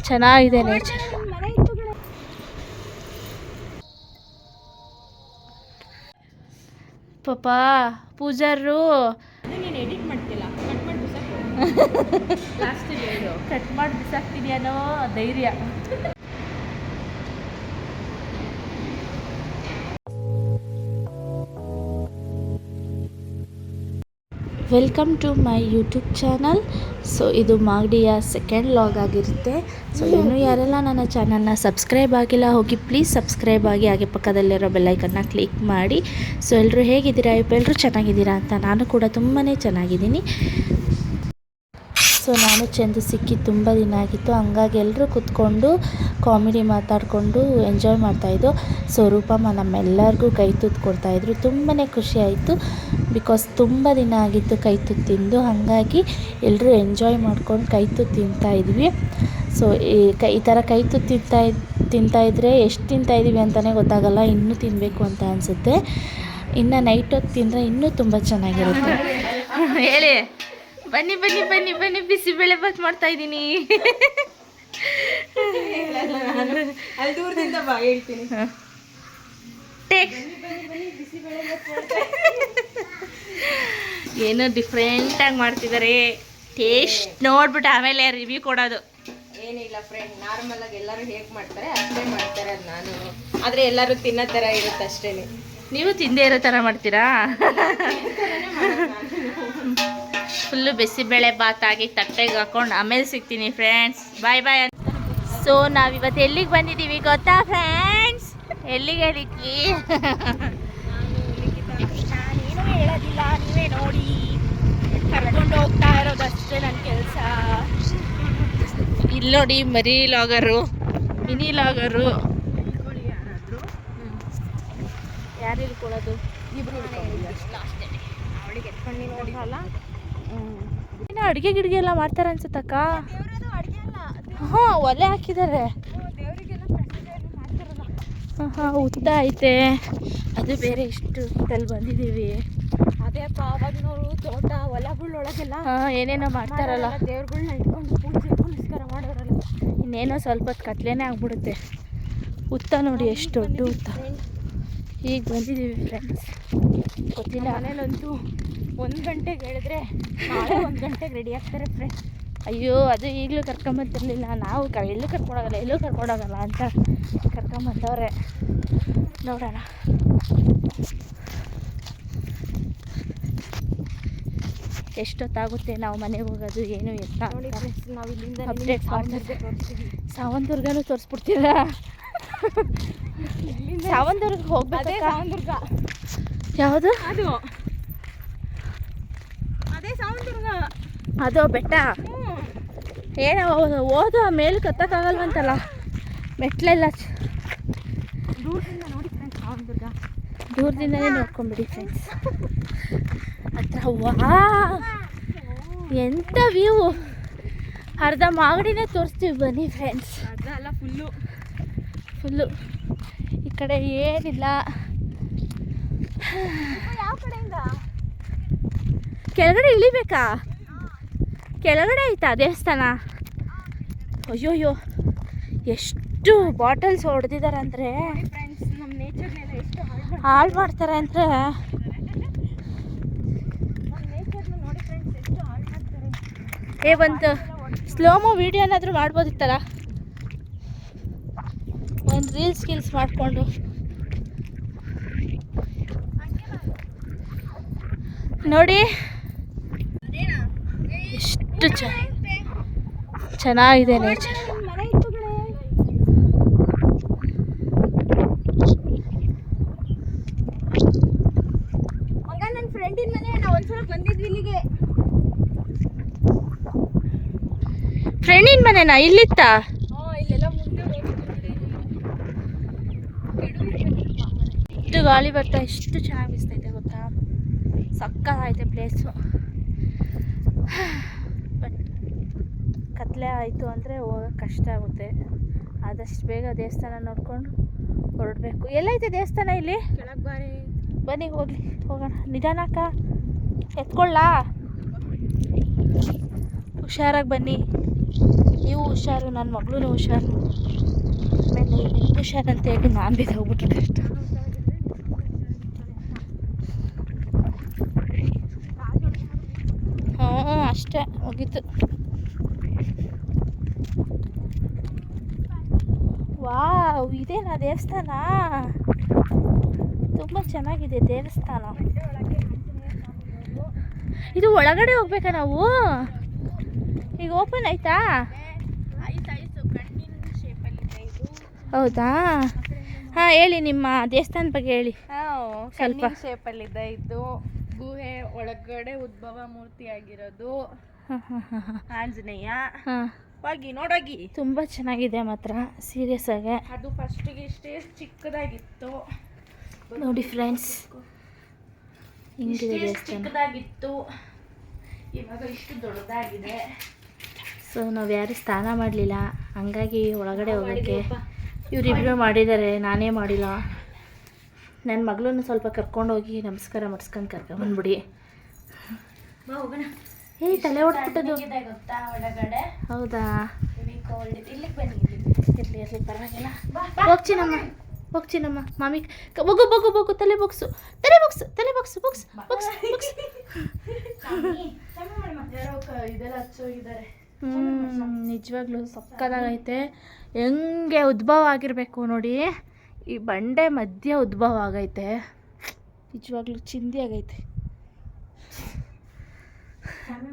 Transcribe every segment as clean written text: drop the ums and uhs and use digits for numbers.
ಚೆನ್ನಾಗಿದೆ ನೇಚರ್. ಪಾಪ ಪೂಜಾರು ನೀನು ಎಡಿಟ್ ಮಾಡ್ತಿಲ್ಲ, ಕಟ್ ಮಾಡಿ ಬಿಸಾಕ್ತೀನಿ ಅನ್ನೋ ಧೈರ್ಯ. Welcome to my YouTube channel. So ಇದು ಮಾಗಡಿಯ ಸೆಕೆಂಡ್ ವ್ಲಾಗ್ ಆಗಿರುತ್ತೆ. ಸೊ ಇನ್ನೂ ಯಾರೆಲ್ಲ ನನ್ನ ಚಾನಲ್ನ ಸಬ್ಸ್ಕ್ರೈಬ್ ಆಗಿಲ್ಲ ಹೋಗಿ ಪ್ಲೀಸ್ ಸಬ್ಸ್ಕ್ರೈಬ್ ಆಗಿ, ಹಾಗೆ ಪಕ್ಕದಲ್ಲಿರೋ ಬೆಲ್ಲೈಕನ್ನ ಕ್ಲಿಕ್ ಮಾಡಿ. ಸೊ ಎಲ್ಲರೂ ಹೇಗಿದ್ದೀರಾ? ಎಲ್ಲರೂ ಚೆನ್ನಾಗಿದ್ದೀರಾ ಅಂತ ನಾನು ಕೂಡ ತುಂಬಾ ಚೆನ್ನಾಗಿದ್ದೀನಿ. ಸೊ ನಾನು ಚೆಂದ ಸಿಕ್ಕಿ ತುಂಬ ದಿನ ಆಗಿತ್ತು, ಹಂಗಾಗಿ ಎಲ್ಲರೂ ಕೂತ್ಕೊಂಡು ಕಾಮಿಡಿ ಮಾತಾಡಿಕೊಂಡು ಎಂಜಾಯ್ ಮಾಡ್ತಾಯಿದ್ದು. ಸೊ ರೂಪಮ್ಮ ನಮ್ಮೆಲ್ಲರಿಗೂ ಕೈ ತುತ್ತು ಕೊಡ್ತಾಯಿದ್ರು. ತುಂಬಾ ಖುಷಿ ಆಯಿತು, ಬಿಕಾಸ್ ತುಂಬ ದಿನ ಆಗಿತ್ತು ಕೈ ತುತ್ತು ತಿಂದು. ಹಾಗಾಗಿ ಎಲ್ಲರೂ ಎಂಜಾಯ್ ಮಾಡ್ಕೊಂಡು ಕೈ ತುತ್ತು ತಿಂತಾಯಿದ್ವಿ. ಸೊ ಈ ಥರ ಕೈ ತುತ್ತು ತಿಂತಾಯಿದ್ರೆ ಎಷ್ಟು ತಿಂತಾಯಿದ್ದೀವಿ ಅಂತಲೇ ಗೊತ್ತಾಗಲ್ಲ, ಇನ್ನೂ ತಿನ್ನಬೇಕು ಅಂತ ಅನಿಸುತ್ತೆ. ಇನ್ನು ನೈಟ್ ಹೊತ್ತು ತಿಂದರೆ ಇನ್ನೂ ತುಂಬ ಚೆನ್ನಾಗಿರುತ್ತೆ. ಹೇಳಿ, ಬನ್ನಿ ಬನ್ನಿ ಬನ್ನಿ ಬನ್ನಿ, ಬಿಸಿಬೇಳೆ ಬಾತ್ ಮಾಡ್ತಾ ಇದ್ದೀನಿ. ಅಲ್ಲಿ ದೂರದಿಂದ ಬಾ, ಹೇಳ್ತೀನಿ. ಏನೋ ಡಿಫ್ರೆಂಟಾಗಿ ಮಾಡ್ತಿದ್ದಾರೆ. ಟೇಸ್ಟ್ ನೋಡ್ಬಿಟ್ಟು ಆಮೇಲೆ ರಿವ್ಯೂ ಕೊಡೋದು. ಏನಿಲ್ಲ ಫ್ರೆಂಡ್, ನಾರ್ಮಲ್ ಆಗಿ ಎಲ್ಲರೂ ಹೇಗೆ ಮಾಡ್ತಾರೆ ಅಷ್ಟೇ ಮಾಡ್ತಾರೆ ಅದು ನಾನು. ಆದರೆ ಎಲ್ಲರೂ ತಿನ್ನೋ ಥರ ಇರುತ್ತೆ ಅಷ್ಟೇ. ನೀವು ತಿಂದೇ ಇರೋ ಥರ ಮಾಡ್ತೀರಾ? ಫುಲ್ಲು ಬಿಸಿಬೇಳೆ ಬಾತ್ ಆಗಿ ತಟ್ಟೆಗೆ ಹಾಕೊಂಡು ಆಮೇಲೆ ಸಿಗ್ತೀನಿ ಫ್ರೆಂಡ್ಸ್. ಬಾಯ್ ಬಾಯ್. ಸೊ ನಾವಿವತ್ತು ಎಲ್ಲಿಗೆ ಬಂದಿದ್ದೀವಿ ಗೊತ್ತಾ ಫ್ರೆಂಡ್ಸ್? ಎಲ್ಲಿಗೆ ಹೇಳಿದ್ವಿ? ಏನು ಹೇಳೋದಿಲ್ಲ, ನೀವೇ ನೋಡಿ. ಕರ್ಕೊಂಡು ಹೋಗ್ತಾ ಇರೋದಷ್ಟೇ ನನ್ನ ಕೆಲಸ. ಇಲ್ಲಿ ನೋಡಿ, ಮರಿ ಲಾಗರು, ಮಿನಿ ಲಾಗರು. ಯಾರು ಇಳ್ಕೊಳ್ಳೋದು? ಇಬ್ರು ಅವಳಿಗೆ ಎತ್ಕೊಂಡು ನೋಡಿರಲ್ಲ. ಇನ್ನು ಅಡುಗೆ ಗಿಡ್ಗೆ ಎಲ್ಲ ಮಾಡ್ತಾರೆ ಅನ್ಸುತ್ತಕ್ಕ. ಹಾಂ, ಒಲೆ ಹಾಕಿದ್ದಾರೆ. ಹಾಂ ಹಾಂ, ಉದ್ದ ಐತೆ. ಅದು ಬೇರೆ ಇಷ್ಟು ಇಲ್ಲಿ ಬಂದಿದ್ದೀವಿ. ಅದೇ ಅವಾಗಿನವರು ತೋಟ ಹೊಲಗಳೊಳಗೆಲ್ಲ ಏನೇನೋ ಮಾಡ್ತಾರಲ್ಲ, ದೇವ್ರುಗಳ್ನ ಇಟ್ಕೊಂಡು ಪೂಜೆ ಪುನಸ್ಕಾರ ಮಾಡೋರಲ್ಲ. ಇನ್ನೇನೋ ಸ್ವಲ್ಪ ಕತ್ಲೇನೆ ಆಗ್ಬಿಡುತ್ತೆ. ಉತ್ತ ನೋಡಿ ಎಷ್ಟು ದೊಡ್ಡ ಉತ್ತ. ಈಗ ಬಂದಿದ್ದೀವಿ ಫ್ರೆಂಡ್ಸ್. ಗೊತ್ತಿಲ್ಲ, ಮನೇಲಂತೂ 1 ಗಂಟೆಗೆ ಹೇಳಿದ್ರೆ ನಾಳೆ 1 ಗಂಟೆಗೆ ರೆಡಿ ಆಗ್ತಾರೆ ಫ್ರೆಂಡ್ಸ್. ಅಯ್ಯೋ, ಅದು ಈಗಲೂ ಕರ್ಕೊಂಬಂತಿರ್ಲಿಲ್ಲ. ನಾವು ಎಲ್ಲೂ ಕರ್ಕೊಂಡೋಗಲ್ಲ ಅಂತ ಕರ್ಕೊಂಬಂದವ್ರೆ. ನೋಡೋಣ. ಎಷ್ಟೊತ್ತಾಗುತ್ತೆ ನಾವು ಮನೆಗೆ ಹೋಗೋದು ಏನು ಎತ್ತ ನೋಡಿ ಫ್ರೆಂಡ್ಸ್, ನಾವು ಇಲ್ಲಿಂದ ಅಪ್ಡೇಟ್ ಮಾಡ್ತಿದ್ದೆ. ಸಾವಂತದುರ್ಗನೂ ತೋರಿಸ್ಬಿಡ್ತೀರಾ? ಸಾವಂತದುರ್ಗಕ್ಕೆ ಹೋಗ್ಬೇಕು. ಸಾವಂತದುರ್ಗ ಯಾವುದು? ಅದೇ ಸಾವಂತದುರ್ಗ. ಅದು ಬೆಟ್ಟ ಏನೋ ಓದು ಮೇಲಕ್ಕೆ ಹತ್ತಕ್ಕಾಗಲ್ವಂತಲ್ಲ, ಮೆಟ್ಲೆಲ್ಲ. ದೂರದಿಂದ ನೋಡಿ ಫ್ರೆಂಡ್ಸ್, ಸಾವಂತದುರ್ಗ ದೂರದಿಂದಲೇ ನೋಡ್ಕೊಂಬಿಡಿ ಫ್ರೆಂಡ್ಸ್. ಹತ್ರ ವಾ, ಎಂಥ ವ್ಯೂ! ಅರ್ಧ ಮಾಗಡಿನೇ ತೋರಿಸ್ತೀವಿ ಬನ್ನಿ ಫ್ರೆಂಡ್ಸ್. ಅದಲ್ಲ, ಫುಲ್ಲು ಈ ಕಡೆ ಏನಿಲ್ಲ. ಯಾವ ಕಡೆಯಿಂದ ಕೆಳಗಡೆ ಇಳಿಬೇಕಾ? ಕೆಳಗಡೆ ಐತಾ ದೇವಸ್ಥಾನ? ಅಯ್ಯೋಯ್ಯೋ, ಎಷ್ಟು ಬಾಟಲ್ಸ್ ಹೊಡೆದಿದ್ದಾರೆ ಅಂದರೆ, ನಮ್ಮ ನೇಚರ್ನೆಲ್ಲ ಎಷ್ಟು ಹಾಳು ಮಾಡ್ತಾರೆ ಅಂದರೆ. ನೇಚರ್ನ ನೋಡಿ ಫ್ರೆಂಡ್ಸ್, ಎಷ್ಟು ಹಾಳು ಮಾಡ್ತಾರೆ. ಒಂದು ಸ್ಲೋಮೋ ವಿಡಿಯೋನಾದರೂ ಮಾಡ್ಬೋದಿತ್ತಲ್ಲ, ಒಂದು ರೀಲ್ಸ್ ಮಾಡಿಕೊಂಡು. ನೋಡಿ ಎಷ್ಟು ಚೆನ್ನಾಗಿದೆ ನೇಚರ್. ನನ್ನ ಫ್ರೆಂಡಿನ ಮನೆ, ನಾವು ಒಂದ್ಸಲ ಬಂದಿದ್ವಿ ಇಲ್ಲಿಗೆ. ಫ್ರೆಂಡಿನ ಮನೆನಾ? ಇಲ್ಲಿತ್ತಾ? ಇಲ್ಲೆಲ್ಲ ಮುಂದೆ ಇಷ್ಟು ಗಾಳಿ ಬರ್ತಾ ಎಷ್ಟು ಚೆನ್ನಾಗಿ ಬಿಸ್ತೈತೆ ಗೊತ್ತಾ? ಸಕ್ಕತ್ತಾಗೈತೆ ಪ್ಲೇಸು. ಬಟ್ ಕತ್ಲೆ ಆಯಿತು ಅಂದರೆ ಹೋಗೋಕ್ಕೆ ಕಷ್ಟ ಆಗುತ್ತೆ. ಆದಷ್ಟು ಬೇಗ ದೇವಸ್ಥಾನ ನೋಡಿಕೊಂಡು ಹೊರಡಬೇಕು. ಎಲ್ಲೈತೆ ದೇವಸ್ಥಾನ ಇಲ್ಲಿ? ಕೆಳಗೆ ಬನ್ನಿ ಹೋಗೋಣ. ನಿಧಾನಕ್ಕ ಎತ್ಕೊಳ್ಳ, ಹುಷಾರಾಗಿ ಬನ್ನಿ. ನೀವು ಹುಷಾರು, ನನ್ನ ಮಗಳೂ ಹುಷಾರು. ಆಮೇಲೆ ನಿಮ್ಗೆ ಹುಷಾರಂತ ಹೇಳಿ ನಾನು ಬಿದ್ದೋಗ್ಬಿಟ್ರೆ ಕಷ್ಟ. ಹ್ಞೂ ಅಷ್ಟೇ ಮುಗೀತು. ವಾವ್, ಇದೇನಾ ದೇವಸ್ಥಾನ? ತುಂಬ ಚೆನ್ನಾಗಿದೆ ದೇವಸ್ಥಾನ. ಇದು ಒಳಗಡೆ ಹೋಗ್ಬೇಕಾ ನಾವು? ಈಗ ಓಪನ್ ಆಯ್ತಾ? ಹೌದಾ? ಹಾಂ, ಹೇಳಿ ನಿಮ್ಮ ದೇವಸ್ಥಾನ ಬಗ್ಗೆ ಹೇಳಿ ಸ್ವಲ್ಪ. ಶೇಪಲ್ಲಿದೆ ಇದು ಗುಹೆ ಒಳಗಡೆ ಉದ್ಭವ ಮೂರ್ತಿ ಆಗಿರೋದು ಆಂಜನೇಯ. ಹಾಂ, ಹೋಗಿ ನೋಡೋಗಿ. ತುಂಬ ಚೆನ್ನಾಗಿದೆ ಮಾತ್ರ, ಸೀರಿಯಸ್ ಆಗಿ. ಅದು ಫಸ್ಟಿಗೆ ಇಷ್ಟೇ ಚಿಕ್ಕದಾಗಿತ್ತು ನೋಡಿ ಫ್ರೆಂಡ್ಸ್, ಹಿಂಗಿದೆ ದೇವಸ್ಥಾನ. ಚಿಕ್ಕದಾಗಿತ್ತು, ಇವಾಗ ಇಷ್ಟು ದೊಡ್ಡದಾಗಿದೆ. ಸೊ ನಾವು ಯಾರು ಸ್ನಾನ ಮಾಡಲಿಲ್ಲ, ಹಂಗಾಗಿ ಒಳಗಡೆ ಹೋಗೋಕ್ಕೆ ಇವರಿಬ್ಬರು ಮಾಡಿದ್ದಾರೆ, ನಾನೇ ಮಾಡಿಲ್ಲ. ನನ್ನ ಮಗಳನ್ನ ಸ್ವಲ್ಪ ಕರ್ಕೊಂಡೋಗಿ ನಮಸ್ಕಾರ ಮಾಡಿಸ್ಕೊಂಡು ಕರ್ಕೊಂಬಂದ್ಬಿಡಿ. ಏ ತಲೆ ಹೊಡ್ಬಿಟ್ಟದು ಗೊತ್ತಾ ಒಳಗಡೆ? ಹೌದಾ? ಇಲ್ಲಿಗೆ ಬನ್ನಿ. ಇರಲಿ ಪರವಾಗಿಲ್ಲ. ಹೋಗ್ಚಿನಮ್ಮ ಮಾಮಿ ಬೊಗು ಬೊಗು ಬೊಗು ತಲೆ ಬೊಗ್ಸು ಬೊಗ್ಸು. ಇದೆಲ್ಲ ಹಚ್ಚೋಗಿದ್ದಾರೆ. ನಿಜವಾಗ್ಲೂ ಸಕ್ಕದಾಗೈತೆ. ಹೆಂಗೆ ಉದ್ಭವ ಆಗಿರಬೇಕು ನೋಡಿ, ಈ ಬಂಡೆ ಮಧ್ಯ ಉದ್ಭವ ಆಗೈತೆ. ನಿಜವಾಗ್ಲೂ ಚಿಂದಿ ಆಗೈತೆ. ತಲೆ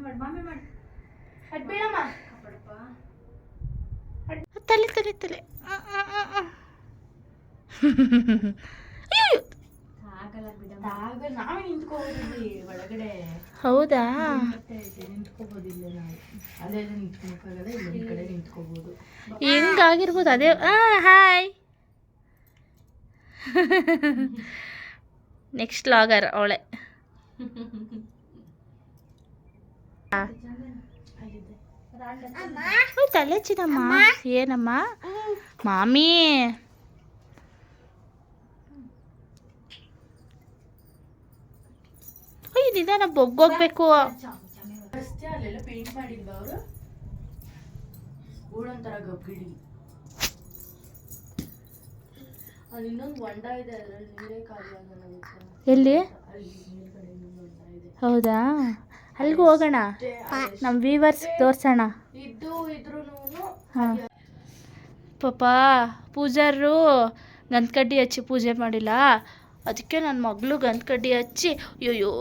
ನಾವೇ ನಿಂತ್ಕೋಬೋದಿಲ್ಲಿ ಒಳಗಡೆ. ಹೌದಾ? ನಿಂತ್ಕೋಬೋದಿಲ್ಲ ನಾವು, ಅಲ್ಲೆಲ್ಲ ನಿಂತ್ಕೋಬೇಕಾಗಲ್ಲ, ಇಲ್ಲೊಂದು ಕಡೆ ನಿಂತ್ಕೋಬೋದು. ಹೆಂಗಾಗಿರ್ಬೋದು ಅದೇ. ಹಾಯ್ ನೆಕ್ಸ್ಟ್ ಲಾಗರ್ ಅವಳೆ. ತಲೆ ಚಿನ್ನಮ್ಮ. ಏನಮ್ಮ ಮಾಮಿ? ನಿಧಾನ ಬೊಗ್ಗೋಗ್ಬೇಕು. ಅಲ್ಲೆಲ್ಲ ಪೇಂಟ್ ಮಾಡಿಲ್ವಾ ಅವರು? ಗೂಡೊಂಥರ ಗಬ್ಬಿಡಿ. ಅಲ್ಲಿ ಇನ್ನೊಂದು ಹೊಂಡ ಇದೆ, ಅದರಲ್ಲಿ ನೀರೇ ಖಾಲಿ ಆಗಲ್ಲ. ಎಲ್ಲಿ? ಅಲ್ಲಿ ಮೇಲ್ಗಡೆ ಇನ್ನೊಂದು ಹೊಂಡ ಇದೆ. ಹೌದಾ? ಅಲ್ಲಿಗೂ ಹೋಗೋಣ, ನಮ್ಮ ವ್ಯೂವರ್ಸ್ ತೋರ್ಸೋಣ. ಇದ್ರೂ ಹಾಂ ಪಾಪ ಪೂಜಾರರು ಗಂಧಕಡ್ಡಿ ಹಚ್ಚಿ ಪೂಜೆ ಮಾಡಿಲ್ಲ, ಅದಕ್ಕೆ ನನ್ನ ಮಗಳು ಗಂಧಕಡ್ಡಿ ಹಚ್ಚಿ ಅಯ್ಯೋ.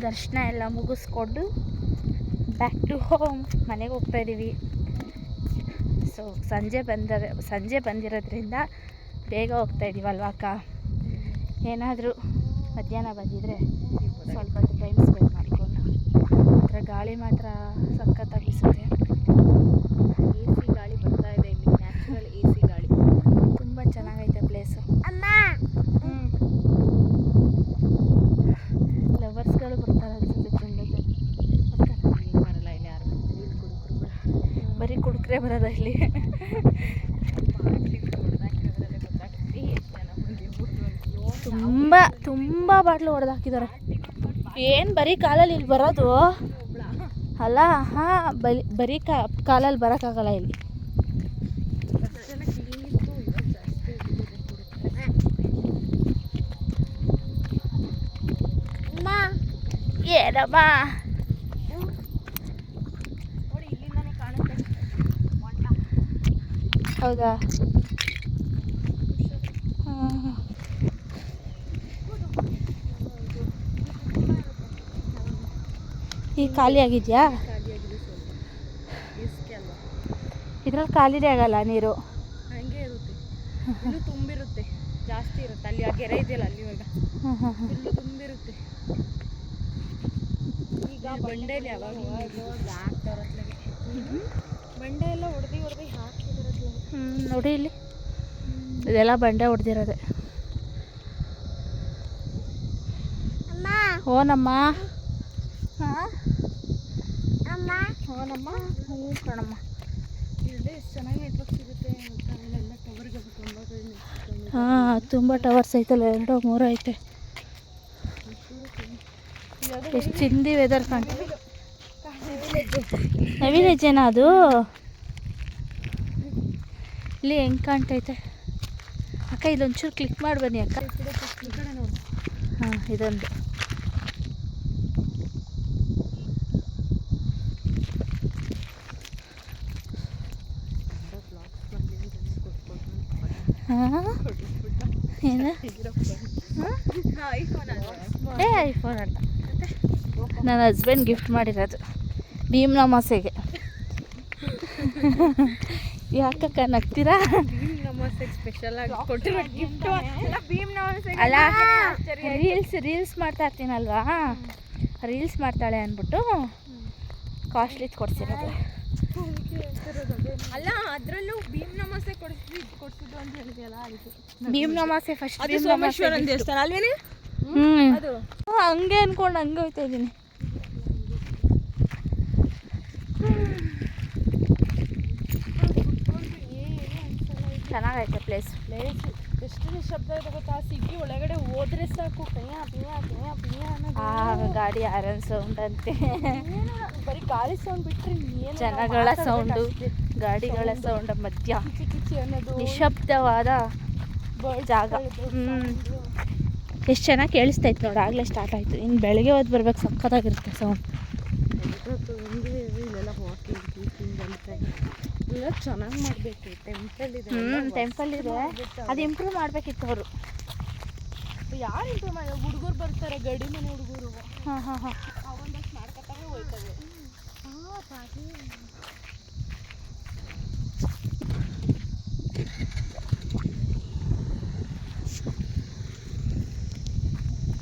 ದರ್ಶನ ಎಲ್ಲ ಮುಗಿಸ್ಕೊಂಡು ಬ್ಯಾಕ್ ಟು ಹೋಮ್ ಮನೆಗೆ ಹೋಗ್ತಾಯಿದ್ದೀವಿ. ಸೊ ಸಂಜೆ ಬಂದಿರೋದ್ರಿಂದ ಬೇಗ ಹೋಗ್ತಾಯಿದ್ದೀವಲ್ವ ಅಕ್ಕ? ಏನಾದರೂ ಮಧ್ಯಾಹ್ನ ಬಂದಿದ್ದರೆ ಸ್ವಲ್ಪ ಹೊತ್ತು ಟೈಮ್ ಸ್ಪೆಂಡ್ ಮಾಡಿಕೊಂಡು. ಮಾತ್ರ ಗಾಳಿ ಮಾತ್ರ ಸಖತ್ತಾಗಿ ಬೀಸುತ್ತೆ. AC ಗಾಳಿ ಬರ್ತಾ ಇದೆ ಇಲ್ಲಿ, ನ್ಯಾಚುರಲ್ AC ಗಾಳಿ. ತುಂಬ ಚೆನ್ನಾಗೈತೆ ಪ್ಲೇಸು. ಲವರ್ಸ್ಗಳು ಬರ್ತಾರೆ ಅನ್ಸುತ್ತೆ ತುಂಬ ಜನ. ಬರಲ್ಲ ಇಲ್ಲಿ ಯಾರು, ಬರೀ ಕುಡುಕ್ರೆ ಬರೋದ ಇಲ್ಲಿ. ತುಂಬ ಬಾಟ್ಲು ಹೊಡೆದಾಕಿದ್ದಾರೆ. ಏನು ಬರೀ ಕಾಲಲ್ಲಿ ಇಲ್ಲಿ ಬರೋದು ಅಲ್ಲ? ಹಾಂ, ಬರೀ ಕಾಲಲ್ಲಿ ಬರೋಕ್ಕಾಗಲ್ಲ ಇಲ್ಲಿ. ಏನಮ್ಮ? ಹೌದಾ? ಈಗ ಖಾಲಿ ಆಗಿದೆಯಾ? ಇದ್ರಲ್ಲಿ ಖಾಲಿನೇ ಆಗಲ್ಲ ನೀರು. ಹಂಗೆ ಇರುತ್ತೆ, ಇನ್ನು ತುಂಬಿರುತ್ತೆ, ಜಾಸ್ತಿ ಇರುತ್ತೆ. ಅಲ್ಲಿ ಆ ಗೆರೆ ಇದೆಯಲ್ಲ, ಅಲ್ಲಿ ಇವಾಗ ಫುಲ್ಲು ತುಂಬಿರುತ್ತೆ. ಈಗ ಬಂಡೆಯಲ್ಲಿ ಯಾವಾಗ ಬಂಡೆ ಎಲ್ಲ ಹೊಡೆದು ಹಾಕಿದಿರೋದು. ನೋಡಿ ಇಲ್ಲಿ ಇದೆಲ್ಲ ಬಂಡೆ ಹೊಡೆದಿರೋದೆ. ಓನಮ್ಮ. ಹಾಂ ಓನಮ್ಮ. ಹ್ಞೂ ಕಣಮ್ಮ. ಇಲ್ಲಿ ಎಷ್ಟು ಚೆನ್ನಾಗಿ ನೆಟ್ವರ್ಕ್ ಸಿಗುತ್ತೆ. ಅಲ್ಲೆಲ್ಲ ಟವರ್ಗೆ ಹಾಂ, ತುಂಬ ಟವರ್ಸ್ ಐತಲ್ಲ, 2-3 ಐತೆ. ಎಷ್ಟು ಚಿಂದಿ ವೆದರ್ ಕಾಣ್ತದೆ. ನವಿಲು ಹೆಜ್ಜೆನಾ ಅದು? ಇಲ್ಲಿ ಹೆಂಗೆ ಕಾಣ್ತೈತೆ ಅಕ್ಕ, ಇದೊಂಚೂರು ಕ್ಲಿಕ್ ಮಾಡಿ ಬನ್ನಿ ಅಕ್ಕ. ಹಾಂ, ಇದೊಂದು ಏನು ಐಫೋನ್ ಅಲ್ಲ, ನನ್ನ ಹಸ್ಬೆಂಡ್ ಗಿಫ್ಟ್ ಮಾಡಿರೋದು ಭೀಮ್ನ ಅಮಾಸೆಗೆ. ಯಾಕಕ್ಕ ನಗ್ತೀರಾ? ಸ್ಪೆಷಲ್ ಆಗಿ ಕೊಟ್ಟಿರೋ ಗಿಫ್ಟ್ ಅಲ್ಲ, ರೀಲ್ಸ್ ಮಾಡ್ತಾ ಇರ್ತೀನಲ್ವಾ, ರೀಲ್ಸ್ ಮಾಡ್ತಾಳೆ ಅಂದ್ಬಿಟ್ಟು ಕಾಸ್ಟ್ಲಿ ಕೊಡ್ಸಿರೋದು. ಅಲ್ಲ, ಅದ್ರಲ್ಲೂ ಭೀಮ್ನಮಾಸೆ ಕೊಡ್ಸಿದ್ದು ಅಂತ ಹೇಳಿದೆಯಲ್ಲ, ಅದಕ್ಕೆ ಭೀಮ್ನಮಾಸೆ ಫಸ್ಟ್ ಸೋಮೇಶ್ವರನ ದೇವಸ್ಥಾನ ಅಲ್ವೇನೆ? ಅದು ಹಂಗೆ ಅನ್ಕೊಂಡು ಹಂಗೆ ಹೋಗ್ತಾ ಇದ್ದೀನಿ. ಚೆನ್ನಾಗೈತೆ ಪ್ಲೇಸ್. ಎಷ್ಟು ಶಬ್ದ ಇದೆ ಗೊತ್ತಾ? ಸಿಗಿ ಒಳಗಡೆ ಹೋದ್ರೆ ಸಾಕು, ಪಿಯ ಅನ್ನೋದು ಗಾಡಿ ಆರನ್ ಸೌಂಡ್ ಅಂತೆ. ಬರೀ ಗಾಳಿ ಸೌಂಡ್ ಬಿಟ್ರೆ ಜನಗಳ ಸೌಂಡು, ಗಾಡಿಗಳ ಸೌಂಡ್ ಮಧ್ಯ ಕಿಚಿ ಅನ್ನೋದು ನಿಶಬ್ದವಾದ ಜಾಗ. ಎಷ್ಟು ಚೆನ್ನಾಗಿ ಕೇಳಿಸ್ತೈತೆ ನೋಡಿ, ಆಗಲೇ ಸ್ಟಾರ್ಟ್ ಆಯಿತು. ಇನ್ನು ಬೆಳಗ್ಗೆ ಹೊತ್ತು ಬರ್ಬೇಕು, ಸಕ್ಕತ್ತಾಗಿರುತ್ತೆ ಸೌಂಡ್. ಇಲ್ಲೆಲ್ಲ ಇಲ್ಲ ಚೆನ್ನಾಗಿ ಮಾಡಬೇಕು. ಟೆಂಪಲ್ ಇದೆ, ಟೆಂಪಲ್ ಇದೆ, ಅದು ಇಂಪ್ರೂವ್ ಮಾಡಬೇಕಿತ್ತು ಅವರು. ಯಾರು ಇಂಪ್ರೂವ್ ಮಾಡಿ? ಹುಡುಗರು ಬರ್ತಾರೆ, ಗಡಿ ಮನೆ ಹುಡುಗರು. ಹಾಂ ಹಾಂ ಹಾಂ, ಅವೊಂದಷ್ಟು ಮಾಡ್ಕೊತಾವೆ ಹೋಯ್ತವೆ.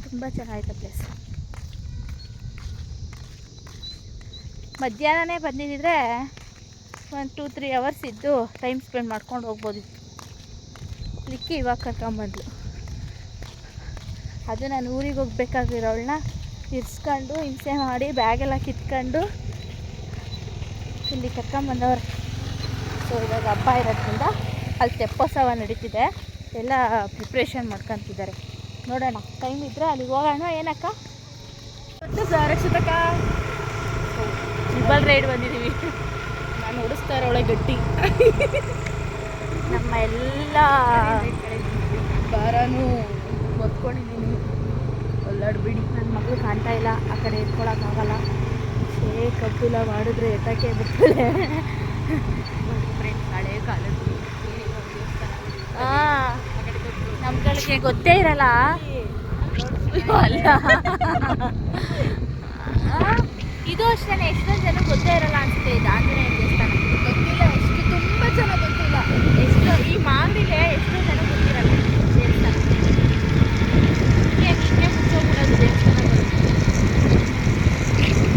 ತುಂಬ ಚೆನ್ನಾಗಿತ್ತು ಪ್ಲೇಸ್. ಮಧ್ಯಾಹ್ನನೇ ಬಂದಿದ್ದರೆ 1-2-3 ಅವರ್ಸ್ ಇದ್ದು ಟೈಮ್ ಸ್ಪೆಂಡ್ ಮಾಡ್ಕೊಂಡು ಹೋಗ್ಬೋದಿತ್ತು. ಲಿಕ್ಕಿ ಇವಾಗ ಕರ್ಕೊಂಬಂದ್ಲು. ಅದು ನಾನು ಊರಿಗೆ ಹೋಗ್ಬೇಕಾಗಿರೋಳನ್ನ ಇರಿಸ್ಕೊಂಡು ಹಿಂಸೆ ಮಾಡಿ ಬ್ಯಾಗೆಲ್ಲ ಕಿತ್ಕೊಂಡು ಇಲ್ಲಿ ಕರ್ಕೊಂಬಂದವ್ರು. ಸೊ ಇವಾಗ ಹಬ್ಬ ಇರೋದ್ರಿಂದ ಅಲ್ಲಿ ತೆಪ್ಪೋತ್ಸವ ನಡೀತಿದೆ, ಎಲ್ಲ ಪ್ರಿಪ್ರೇಷನ್ ಮಾಡ್ಕೊತಿದ್ದಾರೆ. ನೋಡೋಣ, ಟೈಮ್ ಇದ್ದರೆ ಅಲ್ಲಿಗೆ ಹೋಗೋಣ. ಏನಕ್ಕ ರಕ್ಷಿತಕ್ಕ, ಟ್ರಿಬಲ್ ರೈಡ್ ಬಂದಿದ್ದೀವಿ. ನಾನು ಓಡಿಸ್ತಾ ಇರೋಳೆ ಗಟ್ಟಿ. ನಮ್ಮ ಎಲ್ಲ ಬಾರಾನು ಹೊತ್ಕೊಂಡಿದ್ದೀನಿ. ಒಲ್ಲಾಡ್ಬಿಡಿ. ನನ್ನ ಮಗಳು ಕಾಣ್ತಾ ಇಲ್ಲ, ಆ ಕಡೆ ಎತ್ಕೊಳಕ್ಕಾಗಲ್ಲ. ಕಬ್ಬಿಲ್ಲ ಮಾಡಿದ್ರೆ ಎತ್ತಕ್ಕೆ ಬಿಡ್ತಾಳೆ. ಫ್ರೆಂಡ್ಸ್ ಹಳೆ ಕಾಲದ್ದು ನಮ್ಗಳಿಗೆ ಗೊತ್ತೇ ಇರಲ್ಲ. ಅಲ್ಲ, ಇದು ಅಷ್ಟೇ, ಎಷ್ಟೊಂದು ಜನ ಗೊತ್ತೇ ಇರಲ್ಲ ಅನ್ಸುತ್ತೆ. ಇದು ಆಂಜನೇಯ ದೇವಸ್ಥಾನ ಗೊತ್ತಿಲ್ಲ, ಎಷ್ಟು ತುಂಬ ಜನ ಗೊತ್ತಿಲ್ಲ. ಎಷ್ಟು ಈ ಮಾಗಡಿಗೆ ಎಷ್ಟೋ ಜನ ಗೊತ್ತಿರಲ್ಲ ದೇವಸ್ಥಾನ. ಹಿಂಗೆ ಮುಚ್ಚೋಗ್ಬಿಡೋದು ದೇವಸ್ಥಾನ.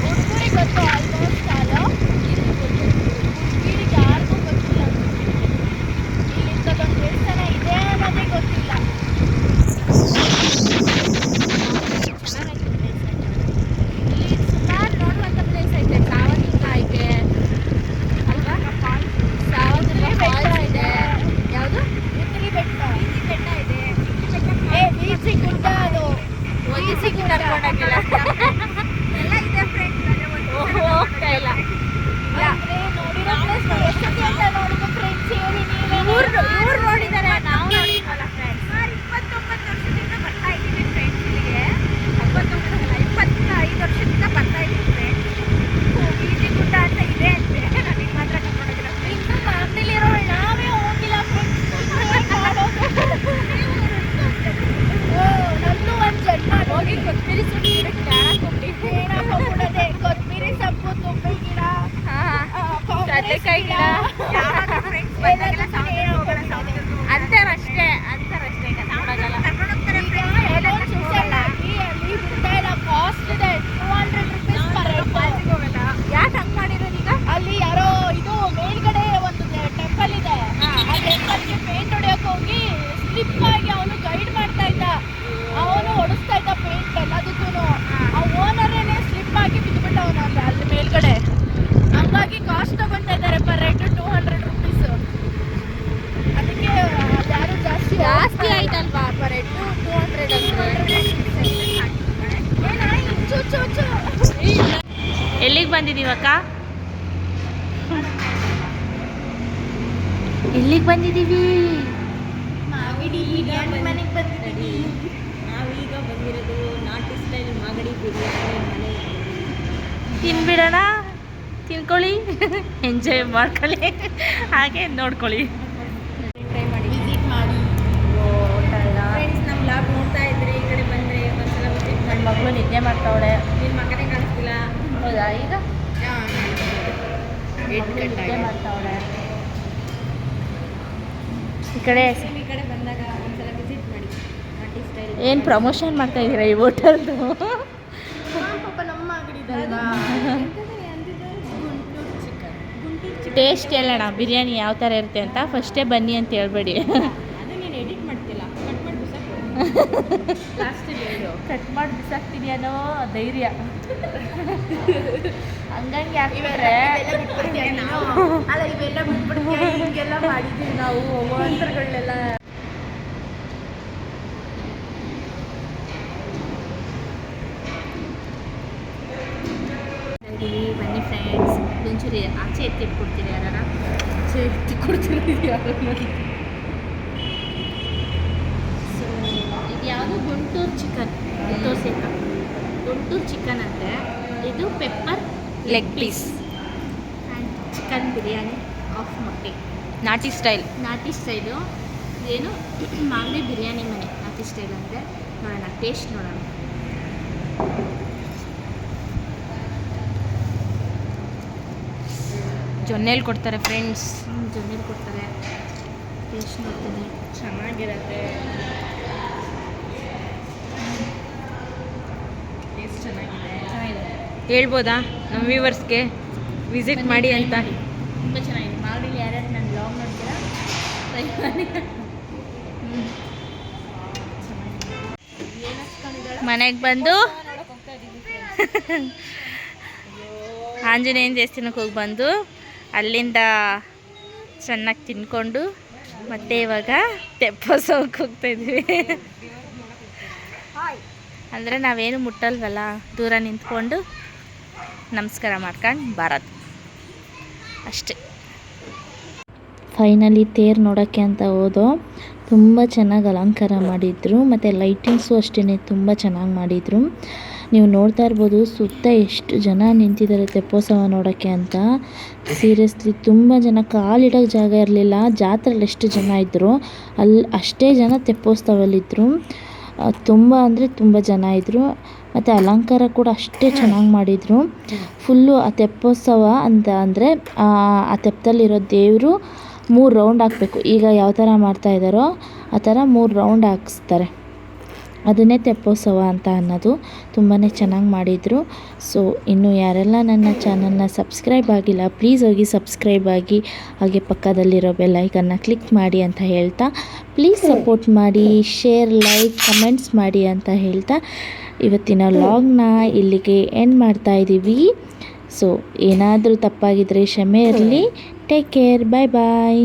ಹುಡುಗರಿಗೆ ಗೊತ್ತು ಆಲ್ಮೋಸ್ಟ್ ಆಲು, ಇದು ಗೊತ್ತು. ಹುಡುಗಿರಿಗೆ ಯಾರಿಗೂ ಗೊತ್ತಿಲ್ಲ. ಇಲ್ಲಿ ಇಂಥದ್ದೊಂದು ದೇವಸ್ಥಾನ ಇದೆ ಅನ್ನೋದೇ ಗೊತ್ತಿಲ್ಲ. ಇಲ್ಲಿ ಸುಮಾರು ನೋಡುವಂಥ ಪ್ಲೇಸ್ ಐತೆ. ಸಾವರ್ಣಿಕ ಐತೆ ಅಲ್ವಾ, ಸಾವರ್ಣಿಕ ಫಾಲ್ಸ್ ಇದೆ. ಯಾವುದು? ಉತ್ತರಿ ಬೆಟ್ಟ, ಬೆಟ್ಟ ಇದೆ. ಈಚಿ ಗುಡ್ಡ, ಅದು ಒಂದಿಸಿ ಕರ್ಕೊಂಡಾಗಿಲ್ಲ, ಎಲ್ಲ ಇದೆ ಫ್ರೆಂಡ್ಸ್. ಹೋಗ್ತಾ ಇಲ್ಲ. ನೋಡಿರೋ ಪ್ಲೇಸ್ ಎಷ್ಟೊತ್ತಿ ಅಂತ ನೋಡಿದ ಫ್ರೆಂಡ್ಸ್ ಹೇಳಿ. ಇವ್ರು ನೋಡಿದ್ದಾರೆ, ನಾವು ನೋಡಿದ್ವಲ್ಲ ಫ್ರೆಂಡ್ಸ್. 29 ವರ್ಷದಿಂದ ಬರ್ತಾ ಇದ್ದೀವಿ ಫ್ರೆಂಡ್ಸ್ ಇಲ್ಲಿಗೆ. 25 ವರ್ಷದಿಂದ ಬರ್ತಾ ಇದ್ದೀವಿ ಫ್ರೆಂಡ್ಸ್. ಈಜಿ ಗುಡ್ಡ ಅಂತ ಇದೆ ಅಂತೆ. ನನಗೆ ಮಾತ್ರ ಕರ್ಕೊಂಡೋಗಿಲ್ಲ. ಇನ್ನು ಫ್ಯಾಮಿಲಿರೋಳು ನಾವೇ ಹೋಗಿಲ್ಲ ಫ್ರೆಂಡ್ಸ್. ನನ್ನೂ ಒಂದು ಜನ್ಮ ಹೋಗಿ ಕೊತ್ತಂಬರಿ ಸೊಪ್ಪು ಗಿಡಕ್ಕೆ ಕೊತ್ತಂಬರಿ ಸೊಪ್ಪು, ತುಂಬಿ ಗಿಡ, ಕಡಲೆಕಾಯಿ ಗಿಡ ಅಂತಾರಷ್ಟೇ ಕರ್ಕೊಂಡೋಗಲ್ಲ. ಅಲ್ಲಿ ದುಡ್ಡ ಎಲ್ಲ ಕಾಸ್ಟ್ ಇದೆ. 200 rupees ಪರ್ ಹೆಡ್. ಯಾಕೆ ಹಂಗೆ ಮಾಡಿರೋದು ಈಗ? ಅಲ್ಲಿ ಯಾರೋ ಇದು ಮೇಲ್ಗಡೆ ಒಂದು ಟೆಂಪಲ್ ಇದೆ. ಆ ಟೆಂಪಲ್ಗೆ ಪೇಂಟ್ ಹೊಡೆಯಕ್ಕೆ ಹೋಗಿ ಸ್ಲಿಪ್ ಆಗಿ ಅವನು ಗೈಡ್ ಮಾಡ್ತಾ ಇದ್ದ. ಅವನು ಹೊಡಿಸ್ತಾ ಇದ್ದ ಪೇಂಟ್ ಎಲ್ಲದಕ್ಕೂ. ಆ ಓನರೇನೆ ಸ್ಲಿಪ್ ಆಗಿ ಬಿದ್ದುಬಿಟ್ಟ ಅವನು ಅಲ್ಲಿ ಮೇಲ್ಗಡೆ. ಹಂಗಾಗಿ ಕಾಸ್ಟ್ ತಗೊತಾ ಇದ್ದಾರೆ ಪರ್ ಹೆಡ್ 200 rupees. ಅದಕ್ಕೆ ಯಾರು ಜಾಸ್ತಿ ಆಯ್ತಲ್ವಾ ಪರ್ ಹೆಡ್ 200 ಎಲ್ಲಿಗೆ ಬಂದಿದ್ದೀವಕ್ಕ? ಎಲ್ಲಿಗೆ ಬಂದಿದ್ದೀವಿ? ಮಾಗಡಿ ಬಿರಿಯಾನಿ ಮನೆಗೆ ಬಂದಿದ್ದೀವಿ. ನಾವೀಗ ಬಂದಿರೋದು ನಾಟಿ ಸ್ಟೈಲ್ ಮಾಗಡಿ ಬಿರಿಯಾನಿ ಮನೆ. ತಿನ್ಬಿಡೋಣ, ತಿನ್ಕೊಳ್ಳಿ, ಎಂಜಾಯ್ ಮಾಡ್ಕೊಳ್ಳಿ, ಹಾಗೆ ನೋಡ್ಕೊಳ್ಳಿ. ಟ್ರೈ ಮಾಡಿ, ವಿಸಿಟ್ ಮಾಡಿ. ಫ್ರೆಂಡ್ಸ್. ನಮ್ಮ ಲಾಗ್ ನೋಡ್ತಾ ಇದ್ರೆ ಈ ಕಡೆ ಬಂದರೆ ಒಂದ್ಸಲ ವಿಸಿಟ್ ನನ್ನ ಮಾಡಿ. ಮಗಳು ನಿದ್ದೆ ಮಾಡ್ತಾವಳೆ. ನಿನ್ನ ಮಗನೇ ಕಾಣಿಸ್ತಿಲ್ಲ. ಹೌದಾ? ಈಗ ಎಂಟು ನಿದ್ದೆ ಮಾಡ್ತಾವಳೆ. ಈ ಕಡೆ ಈ ಕಡೆ ಬಂದಾಗ ಒಂದ್ಸಲ ವಿಸಿಟ್ ಮಾಡಿ. ನಾಟಿ ಸ್ಟೈಲ್ ಏನು ಪ್ರಮೋಷನ್ ಮಾಡ್ತಾ ಇದ್ದೀರಾ ಈ ಹೋಟೆಲ್ದು? ಪಾಪ ನಮ್ಮ ಮಾಗಡಿದಲ್ವಾ. ಗುಂಟೂರು ಚಿಕನ್. ಟೇಸ್ಟ್ ಹೇಳೋಣ ಬಿರಿಯಾನಿ ಯಾವ ಥರ ಇರುತ್ತೆ ಅಂತ. ಫಸ್ಟೇ ಬನ್ನಿ ಅಂತ ಹೇಳ್ಬೇಡಿ. ಅದು ನೀನು ಎಡಿಟ್ ಮಾಡ್ತಿಲ್ಲ, ಕಟ್ ಮಾಡಿ ಬಿಸಾಕು. ಲಾಸ್ಟಿಗೆ ಹೇಳು. ಕಟ್ ಮಾಡಿ ಬಿಸಾಕ್ತೀನಿ ಅನ್ನೋ ಧೈರ್ಯ. ಹಂಗಂಗೆ ಹಾಕಿದ್ರೆ ಅಲ್ಲ ಇವೆಲ್ಲ ಬಿಟ್ಬಿಡ್ತೀಯ, ಹಿಂಗೆಲ್ಲ ಮಾಡಿದ್ದೀವಿ ನಾವು ಅವಾಂತರಗಳನ್ನೆಲ್ಲ. ಬನ್ನಿ ಫ್ರೆಂಡ್ಸ್, ಒಂಚೂರಿ ಆಚೆ ಎತ್ತಿಟ್ಕೊಡ್ತೀರಿ ಯಾರ? ಆಚೆ ಎತ್ತಿ ಕೊಡ್ತೀವಿ ಯಾರು ನೋಡಿ. ಸೊ ಇದು ಯಾವುದು? ಗುಂಟೂರು ಚಿಕನ್ ತೋಸೆಕ. ಗುಂಟೂರು ಚಿಕನ್ ಅಂದರೆ ಇದು pepper leg piece, and chicken biryani of ಮೊಟ್ಟೆ, ನಾಟಿ ಸ್ಟೈಲ್. ನಾಟಿ ಸ್ಟೈಲು. ಇದೇನು ಮಾಗಡಿ ಬಿರಿಯಾನಿ ಮನೆ ನಾಟಿ ಸ್ಟೈಲ್ ಅಂದರೆ. ನೋಡೋಣ, ಟೇಸ್ಟ್ ನೋಡೋಣ. ಜೊನ್ನೆಲಿ ಕೊಡ್ತಾರೆ ಫ್ರೆಂಡ್ಸ್. ಜೊನ್ನೆಲಿ ಕೊಡ್ತಾರೆ. ಟೇಸ್ಟ್ ನೋಡ್ತೀನಿ. ಚೆನ್ನಾಗಿರತ್ತೆ. ಟೇಸ್ಟ್ ಚೆನ್ನಾಗಿದೆ. ಹೇಳ್ಬೋದಾ ನಮ್ಮ ವ್ಯೂವರ್ಸ್ಗೆ ವಿಸಿಟ್ ಮಾಡಿ ಅಂತ? ತುಂಬ ಚೆನ್ನಾಗಿದೆ. ಮಾಗಡಿಲಿ ಯಾರ್ಯಾರು ನಾನು ಬ್ಲಾಗ್ ನೋಡ್ತೀರಾ ಟ್ರೈ ಮಾಡಿ. ಮನೆಗೆ ಬಂದು ಆಂಜನೇಯನ ದೇವಸ್ಥಾನಕ್ಕೆ ಹೋಗಿ ಬಂದು ಅಲ್ಲಿಂದ ಚೆನ್ನಾಗಿ ತಿನ್ಕೊಂಡು ಮತ್ತೆ ಇವಾಗ ತೆಪ್ಪೋತ್ಸವಕ್ಕೆ ಹೋಗ್ತಾಯಿದ್ವಿ. ಅಂದರೆ ನಾವೇನು ಮುಟ್ಟಲ್ವಲ್ಲ, ದೂರ ನಿಂತ್ಕೊಂಡು ನಮಸ್ಕಾರ ಮಾಡ್ಕೊಂಡು ಬರೋದು ಅಷ್ಟೇ. ಫೈನಲಿ ತೇರು ನೋಡೋಕ್ಕೆ ಅಂತ ಹೋದೋ. ತುಂಬ ಚೆನ್ನಾಗಿ ಅಲಂಕಾರ ಮಾಡಿದರು ಮತ್ತು ಲೈಟಿಂಗ್ಸು ಅಷ್ಟೇ ತುಂಬ ಚೆನ್ನಾಗಿ ಮಾಡಿದರು. ನೀವು ನೋಡ್ತಾ ಇರ್ಬೋದು ಸುತ್ತ ಎಷ್ಟು ಜನ ನಿಂತಿದ್ದಾರೆ ತೆಪ್ಪೋತ್ಸವ ನೋಡೋಕ್ಕೆ ಅಂತ. ಸೀರಿಯಸ್ಲಿ ತುಂಬ ಜನ, ಕಾಲಿಡೋಕ್ಕೆ ಜಾಗ ಇರಲಿಲ್ಲ. ಜಾತ್ರೆಯಲ್ಲಿ ಎಷ್ಟು ಜನ ಇದ್ದರು ಅಲ್ಲಿ ಅಷ್ಟೇ ಜನ ತೆಪ್ಪೋತ್ಸವದಲ್ಲಿದ್ದರು. ತುಂಬ ಅಂದರೆ ತುಂಬ ಜನ ಇದ್ದರು. ಮತ್ತು ಅಲಂಕಾರ ಕೂಡ ಅಷ್ಟೇ ಚೆನ್ನಾಗಿ ಮಾಡಿದರು. ಫುಲ್ಲು ಆ ತೆಪ್ಪೋತ್ಸವ ಅಂತ ಅಂದರೆ ಆ ತೆಪ್ಪದಲ್ಲಿರೋ ದೇವರು 3 ರೌಂಡ್ ಹಾಕಬೇಕು. ಈಗ ಯಾವ ಥರ ಮಾಡ್ತಾಯಿದ್ದಾರೋ ಆ ಥರ 3 ರೌಂಡ್ ಹಾಕಿಸ್ತಾರೆ. ಅದನ್ನೇ ತೆಪ್ಪೋತ್ಸವ ಅಂತ ಅನ್ನೋದು. ತುಂಬಾ ಚೆನ್ನಾಗಿ ಮಾಡಿದರು. ಸೊ ಇನ್ನು ಯಾರೆಲ್ಲ ನನ್ನ ಚಾನಲ್ನ ಸಬ್ಸ್ಕ್ರೈಬ್ ಆಗಿಲ್ಲ ಪ್ಲೀಸ್ ಹೋಗಿ ಸಬ್ಸ್ಕ್ರೈಬ್ ಆಗಿ, ಹಾಗೆ ಪಕ್ಕದಲ್ಲಿರೋ ಬೆಲ್ ಐಕನ್ನ ಕ್ಲಿಕ್ ಮಾಡಿ ಅಂತ ಹೇಳ್ತಾ, ಪ್ಲೀಸ್ ಸಪೋರ್ಟ್ ಮಾಡಿ, ಶೇರ್, ಲೈಕ್, ಕಮೆಂಟ್ಸ್ ಮಾಡಿ ಅಂತ ಹೇಳ್ತಾ ಇವತ್ತಿನ ವ್ಲಾಗ್ನ ಇಲ್ಲಿಗೆ ಎಂಡ್ ಮಾಡ್ತಾಯಿದ್ದೀವಿ. ಸೊ ಏನಾದರೂ ತಪ್ಪಾಗಿದ್ದರೆ ಕ್ಷಮೆ ಇರಲಿ. ಟೇಕ್ ಕೇರ್, ಬಾಯ್ ಬಾಯ್.